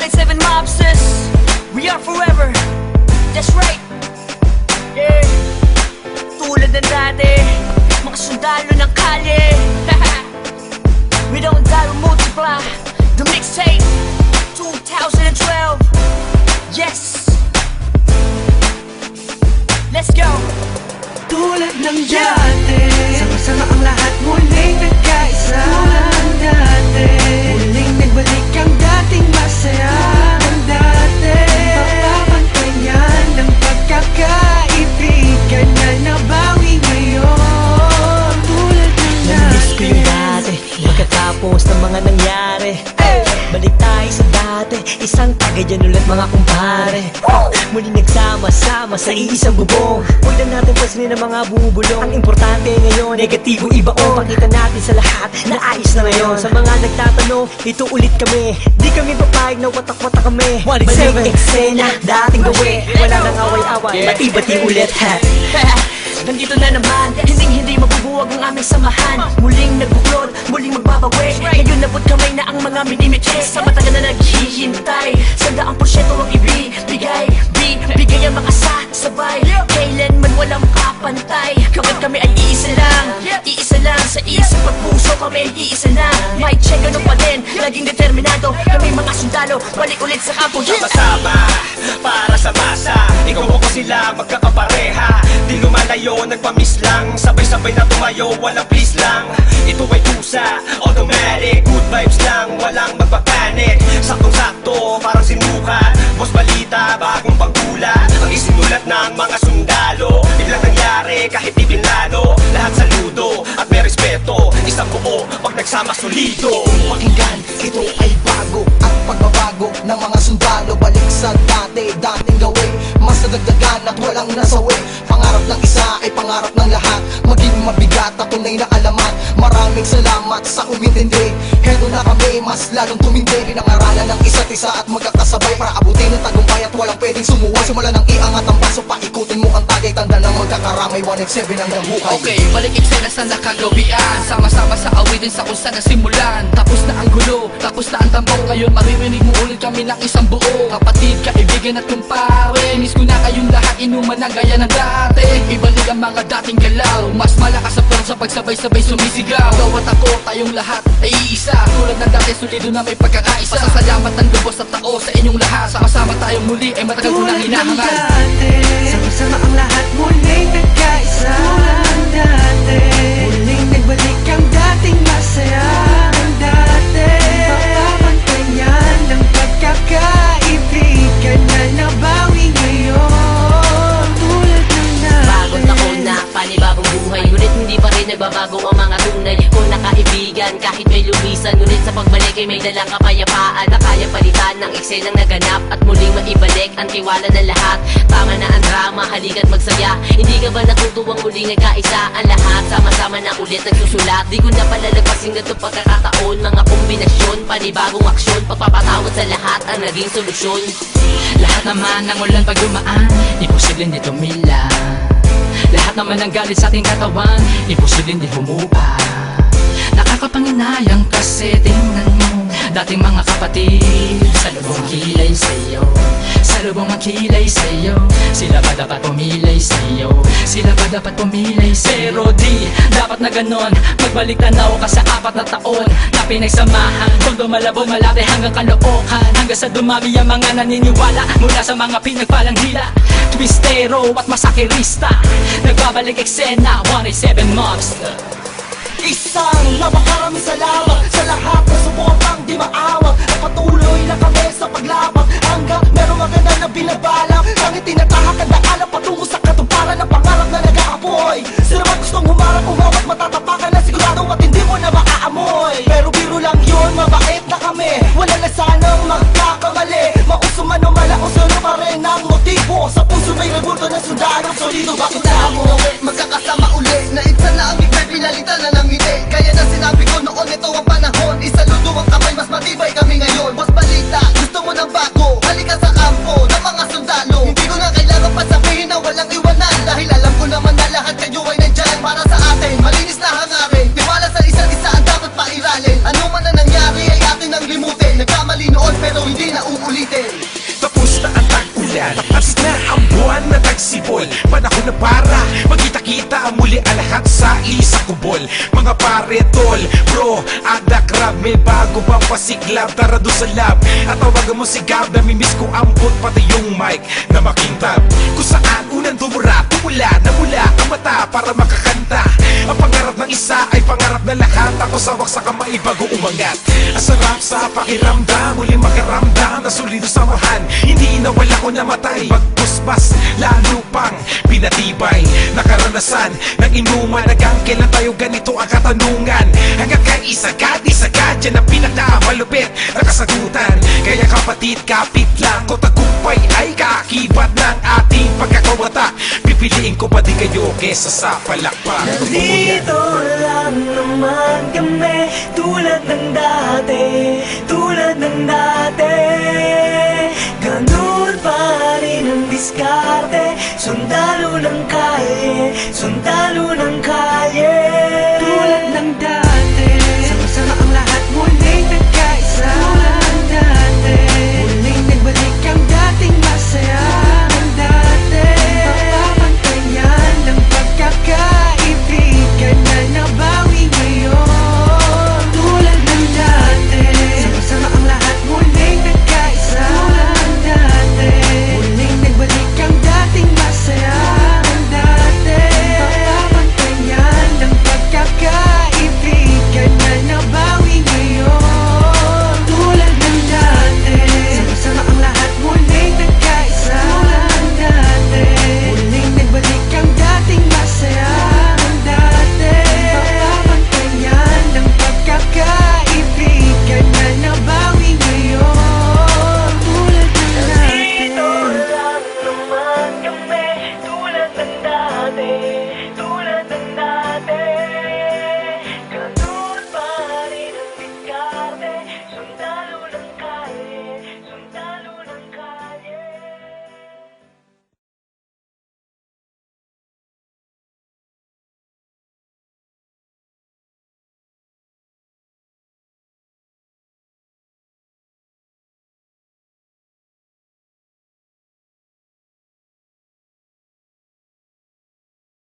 187 mobsters, we are forever. That's right. Yeah. Tulad ng dati, mga sundalo ng kalye. We don't die, we multiply. The mixtape 2012. Yes. Let's go. Tulad ng dati, sama-sama ang lahat muling nagkaisa. Tulad ng dati, muling nagbalik ang dating masaya. Ng dati, papapantayan ng pagkakaibigan na nabawi ngayon. Tulad ng dati, namiss ko yung dati, pagkatapos ng mga nangyari. Balik tayo sa dati, isang tagay dyan ulit mga kumpare. Muling nagsama-sama sa iisang bubong. Huwag na natin pansinin ang mga bubulong. Ang importante ngayon, negatibo ibaon. Pakita natin sa lahat na ayos na ngayon. Sa mga nagtatanong, ito ulit kami. Di kami papayag na watak-watak kami. Balik eksena, dating gawi. Wala nang away-away, bati-bati ulit ha. Nandito na naman, hindi mabubuwag ang aming samahan. Muling nagbuklod, muling magbabawi. Ngayon nabot kamay na ang mga minimites. Sa matagal na naghihintay, 100% ang ibibigay. Bigay ang mga sabay, kailanman walang kapantay. Kapag kami ay iisa lang sa isip at puso kami iisa na. Mic check, ano pa din, laging determinado. Kami mga sundalo, balik ulit sa kampo. Sama-sama, para sa masa. Ikaw ako sila, magkakapareha. Di lumalayo, nagpamiss lang. Sabay-sabay na tumayo, walang please lang. Ito ay pusa, automatic. Good vibes lang, walang magpapanik. Saktong-sakto, parang sinukat. Boss balita, bagong pagkulat. Ang isinulat ng mga sundalo. Biglang nangyari, kahit di pinlano. Lahat saludo, at may respeto. Isang buo, pag nagsama solido. Pakinggan, ito ay bago. Ang pagbabago ng mga sundalo. Balik sa dating gawin. Mas nadagdagan at walang nasawi. Pangarap ng isa ay pangarap ng lahat. Maging mabigat at tunay na alamat. Maraming salamat sa umintindi. Heto na kami, mas lalong tumindi. Pinangaralan ng isa't isa at magkakasabay para abutin ang tagumpay at walang pwedeng sumuway. Simula ng iangat ang baso, paikutin mo ang tagay. Tanda ng magkakaramay, 187 hanggang buhay. Okay, balik eksena sa nakagawian. Sama-sama sa awitin sa kung saan nasimulan. Tapos na ang gulo, tapos na ang tambong. Ngayon maririnig mo ulit kami ng isang buo. Kapatid, kaibigan at kumpare. Miss ko na kayong lahat, inuman na gaya ng dati. Ibalik ang mga dating galaw. Mas malakas ang sa pagsabay-sabay sumisigaw. Ikaw at ako, tayong lahat ay iisa. Tulad ng dati, solido na may pagkakaisa. Pasasalamat ng lubos at tao sa inyong lahat. Sama-sama tayong muli ay matagal ko nang tulad ng hinahangal. dati, sama-sama ang lahat muling nagkaisa. Tulad ng dati, muling nagbalik ang dating masaya. Ng dati, papapantayan ng pagkakaibigan na nabawi ngayon. Tulad ng dati, Bagong taon na, panibagong buhay. Ngunit hindi pa rin nagbabago ang mga tunay kung nakaibigan. Kahit may lumisan, ngunit sa pagbalik ay may dalang kapayapaan na kaya palitan ng eksenang naganap at muling maibalik ang tiwala ng lahat. Tama na ang drama, halika't magsaya. Hindi ka ba natutuwang muling nagkaisa ang lahat? Sama-sama na ulit nagsusulat. Di ko na palalagpasin na ito pagkakataon. Mga kombinasyon, panibagong aksyon. Pagpapatawad sa lahat ang naging solusyon. Lahat naman ng ulan pag dumaan, imposible hindi tumila. Lahat naman ng galit sa ating katawan, imposible hindi humupa. Nakakapanginayang kasi tingnan mo dating mga kapatid sa lubong kilay sa'yo. Sa lubong ang kilay sa'yo. Sila ba dapat pumilay sa'yo? Sila ba dapat pumilay sa'yo? Pero di dapat na ganon. Magbalik tanaw ka sa 4 na taon na pinagsamahan. Tondo malabon malate hanggang kalookan. Hanggang sa dumami ang mga naniniwala mula sa mga pinagpalang hila. Twistero at masakirista. Nagbabalik eksena, 187 Mobster. Isang napakaraming salamat sa lahat na suportang di maawag. At patuloy na kami sa paglabag hanggang merong maganda na binabalak. Ang itinatahak ang daanan patungo sa katuparan ng pangarap na nag-aapoy. Sino ba gustong humarap, umawat, matatapakan na sigurado at hindi mo na maaamoy. Pero biro lang yun, mabait na kami. Wala na sanang magkakamali. Mauso man o malaos, ano pa rin ang motibo. Sa puso may rebulto ng sundalo. Solido bakit na mo magkakasama uli. Naitsa na ang bigay, pinalitan na ng ngiti. Kaya na sinabi ko noon, ito ang panahon. Isaludo ang kamay, mas matibay kami ngayon. Boss balita, gusto mo ng bago. Halika sa kampo ng mga sundalo. Hindi ko na kailangan pa sabihin na walang iwanan. Dahil alam ko naman na lahat kayo ay nandyan para sa atin. Malinis na hangarin, tiwala sa isa't isa ang dapat pairalin. Ano man na nangyari ay atin ang limutin. Nagkamali noon pero hindi na uulit. ako na para magkita-kita muli ang lahat sa isang kubol. Mga pare, tol, bro, ada crab, may bago bang pasiklab? Tara doon sa lab at tawagan mo si Gab. Namimiss ko ambot pati yung mic na makintab. Kung saan unang tumura, tumula, namula ang mata para makakanta. Ang pangarap ng isa ay pangarap na lahat. Ako sawak sa kamay bago umangat. Ang sarap sa pakiramdam, muli makaramdam na solido samahan. Hindi nawala ko namatay, pagpuspas lalo pang pinatibay. Nakaranasan ng inuman, hanggang kailan tayo ganito ang katanungan. Hanggang kay isagad, yan ang pinakamalupit na kasagutan. Kaya kapatid, kapit lang ko, tagumpay ay kaakibat ng ating pagkakawata. Pipiliin ko pa din kayo kesa sa palakpak. Dito lang naman kami, tulad ng dati, tulad ng dati.